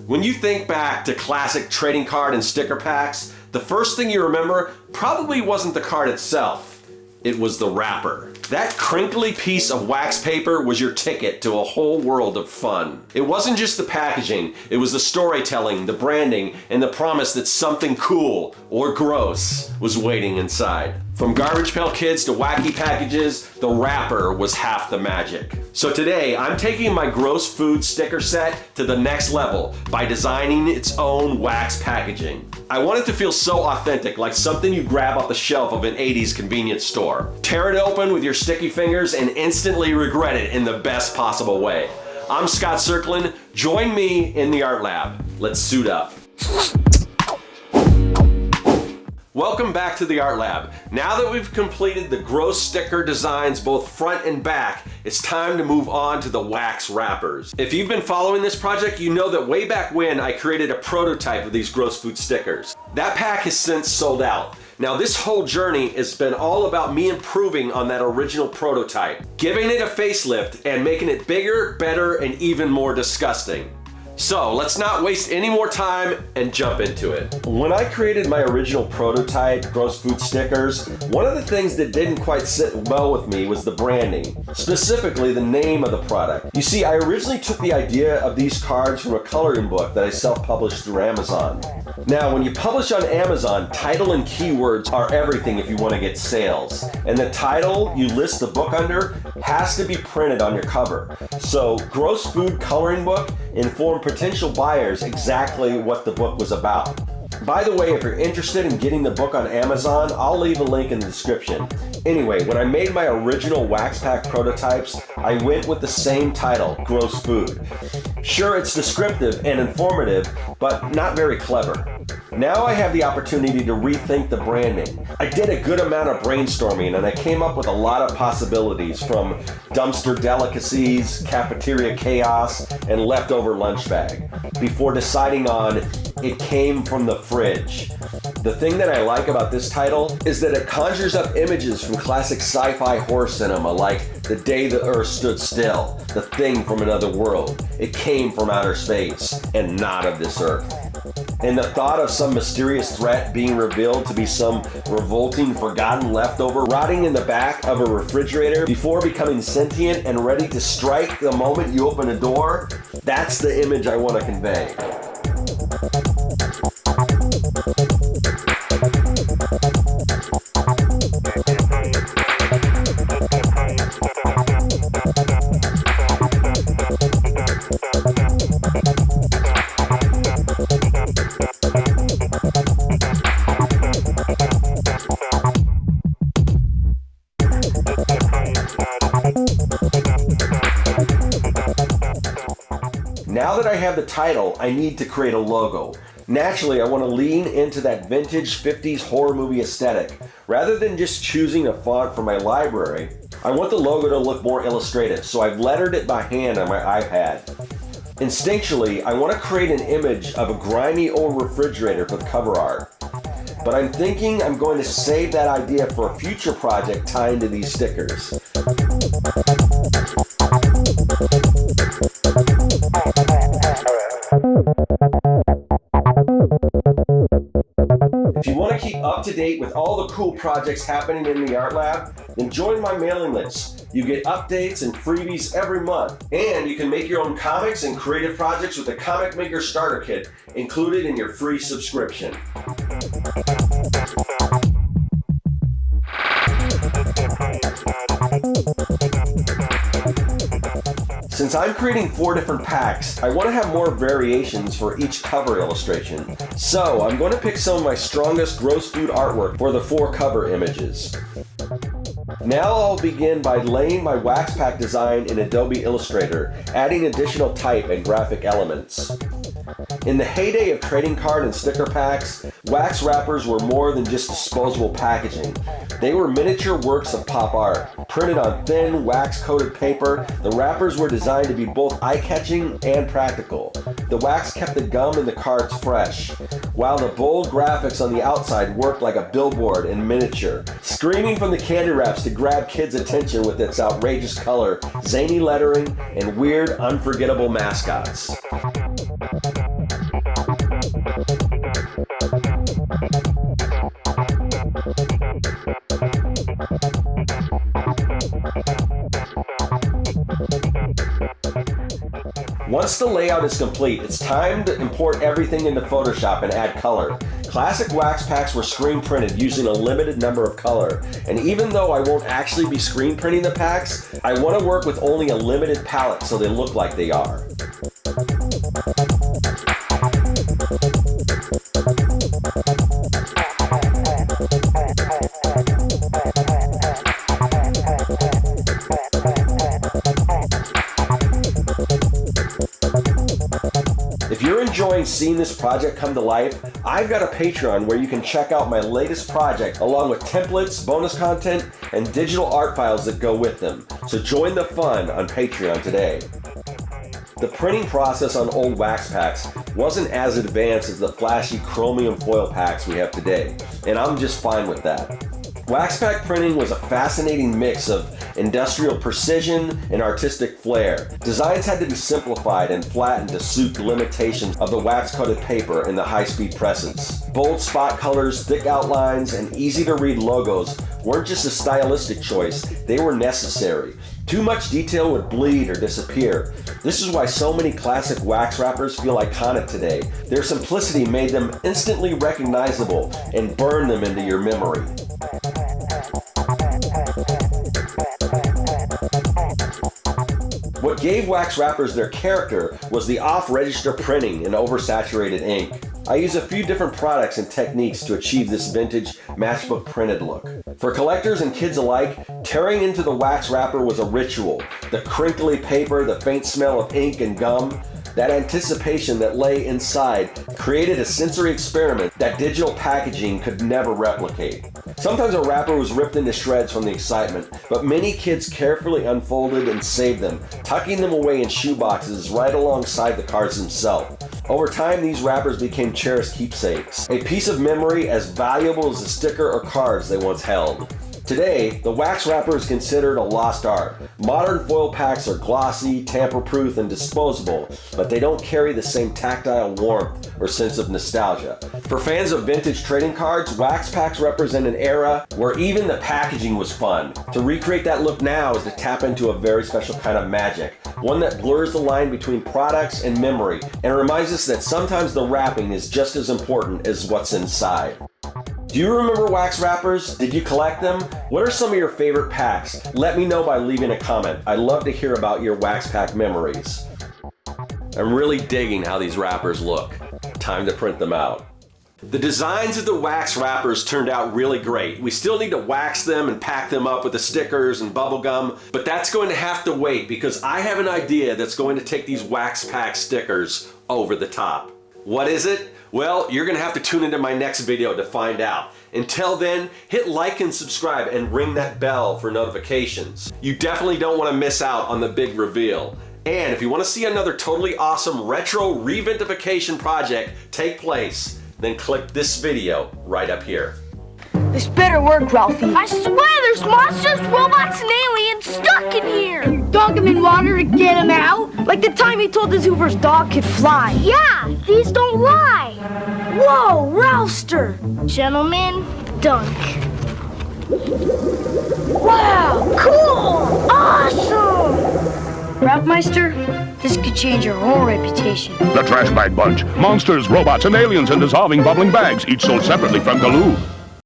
When you think back to classic trading card and sticker packs, the first thing you remember probably wasn't the card itself. It was the wrapper. That crinkly piece of wax paper was your ticket to a whole world of fun. It wasn't just the packaging, it was the storytelling, the branding, and the promise that something cool or gross was waiting inside. From Garbage Pail Kids to wacky packages, the wrapper was half the magic. So today, I'm taking my gross food sticker set to the next level by designing its own wax packaging. I want it to feel so authentic, like something you grab off the shelf of an 80s convenience store. Tear it open with your sticky fingers and instantly regret it in the best possible way. I'm Scott Circlin. Join me in the Art Lab. Let's suit up. Welcome back to the Art Lab. Now that we've completed the gross sticker designs both front and back, it's time to move on to the wax wrappers. If you've been following this project, you know that way back when I created a prototype of these gross food stickers. That pack has since sold out. Now this whole journey has been all about me improving on that original prototype, giving it a facelift and making it bigger, better, and even more disgusting. So let's not waste any more time and jump into it. When I created my original prototype gross food stickers, one of the things that didn't quite sit well with me was the branding, specifically the name of the product. You see, I originally took the idea of these cards from a coloring book that I self-published through Amazon. Now, when you publish on Amazon, title and keywords are everything if you want to get sales. And the title you list the book under has to be printed on your cover. So, Gross Food Coloring Book informed potential buyers exactly what the book was about. By the way, if you're interested in getting the book on Amazon, I'll leave a link in the description. Anyway, when I made my original wax pack prototypes, I went with the same title, Gross Food. Sure, it's descriptive and informative, but not very clever. Now I have the opportunity to rethink the branding. I did a good amount of brainstorming and I came up with a lot of possibilities, from dumpster delicacies, cafeteria chaos, and leftover lunch bag, before deciding on it came from the fridge. The thing that I like about this title is that it conjures up images from classic sci-fi horror cinema, like The Day the Earth Stood Still, The Thing from Another World, It Came from Outer Space, and not of this Earth. And the thought of some mysterious threat being revealed to be some revolting, forgotten leftover rotting in the back of a refrigerator before becoming sentient and ready to strike the moment you open a door, that's the image I want to convey. Now that I have the title, I need to create a logo. Naturally, I want to lean into that vintage 50s horror movie aesthetic. Rather than just choosing a font from my library, I want the logo to look more illustrative, so I've lettered it by hand on my iPad. Instinctually, I want to create an image of a grimy old refrigerator for the cover art. But I'm thinking I'm going to save that idea for a future project tying to these stickers. If you want to keep up to date with all the cool projects happening in the Art Lab, then join my mailing list. You get updates and freebies every month. And you can make your own comics and creative projects with the Comic Maker Starter Kit included in your free subscription. Since I'm creating 4 different packs, I want to have more variations for each cover illustration. So I'm going to pick some of my strongest gross food artwork for the 4 cover images. Now I'll begin by laying my wax pack design in Adobe Illustrator, adding additional type and graphic elements. In the heyday of trading card and sticker packs, wax wrappers were more than just disposable packaging. They were miniature works of pop art. Printed on thin, wax-coated paper, the wrappers were designed to be both eye-catching and practical. The wax kept the gum in the cards fresh, while the bold graphics on the outside worked like a billboard in miniature, screaming from the candy wraps to grab kids' attention with its outrageous color, zany lettering, and weird, unforgettable mascots. Once the layout is complete, it's time to import everything into Photoshop and add color. Classic wax packs were screen printed using a limited number of color, and even though I won't actually be screen printing the packs, I want to work with only a limited palette so they look like they are. If you're enjoying seeing this project come to life, I've got a Patreon where you can check out my latest project along with templates, bonus content, and digital art files that go with them. So join the fun on Patreon today. The printing process on old wax packs wasn't as advanced as the flashy chromium foil packs we have today, and I'm just fine with that. Wax pack printing was a fascinating mix of industrial precision and artistic flair. Designs had to be simplified and flattened to suit the limitations of the wax-coated paper and the high-speed presses. Bold spot colors, thick outlines, and easy-to-read logos weren't just a stylistic choice, they were necessary. Too much detail would bleed or disappear. This is why so many classic wax wrappers feel iconic today. Their simplicity made them instantly recognizable and burned them into your memory. What gave wax wrappers their character was the off-register printing and oversaturated ink. I use a few different products and techniques to achieve this vintage matchbook printed look. For collectors and kids alike, tearing into the wax wrapper was a ritual. The crinkly paper, the faint smell of ink and gum, that anticipation that lay inside created a sensory experiment that digital packaging could never replicate. Sometimes a wrapper was ripped into shreds from the excitement, but many kids carefully unfolded and saved them, tucking them away in shoeboxes right alongside the cards themselves. Over time, these wrappers became cherished keepsakes, a piece of memory as valuable as the sticker or cards they once held. Today, the wax wrapper is considered a lost art. Modern foil packs are glossy, tamper-proof, and disposable, but they don't carry the same tactile warmth or sense of nostalgia. For fans of vintage trading cards, wax packs represent an era where even the packaging was fun. To recreate that look now is to tap into a very special kind of magic, one that blurs the line between products and memory, and reminds us that sometimes the wrapping is just as important as what's inside. Do you remember wax wrappers? Did you collect them? What are some of your favorite packs? Let me know by leaving a comment. I'd love to hear about your wax pack memories. I'm really digging how these wrappers look. Time to print them out. The designs of the wax wrappers turned out really great. We still need to wax them and pack them up with the stickers and bubble gum, but that's going to have to wait because I have an idea that's going to take these wax pack stickers over the top. What is it? Well, you're going to have to tune into my next video to find out. Until then, hit like and subscribe and ring that bell for notifications. You definitely don't want to miss out on the big reveal. And if you want to see another totally awesome retro reventification project take place, then click this video right up here. This better work, Ralphie. I swear there's monsters, robots, and aliens stuck in here! Dunk them in water to get them out? Like the time he told us Hoover's dog could fly. Yeah, these don't lie! Whoa, Ralphster! Gentlemen, dunk. Wow, cool! Awesome! Ralphmeister, this could change your whole reputation. The Trash Bag Bunch. Monsters, robots, and aliens in dissolving bubbling bags, each sold separately from Galoob.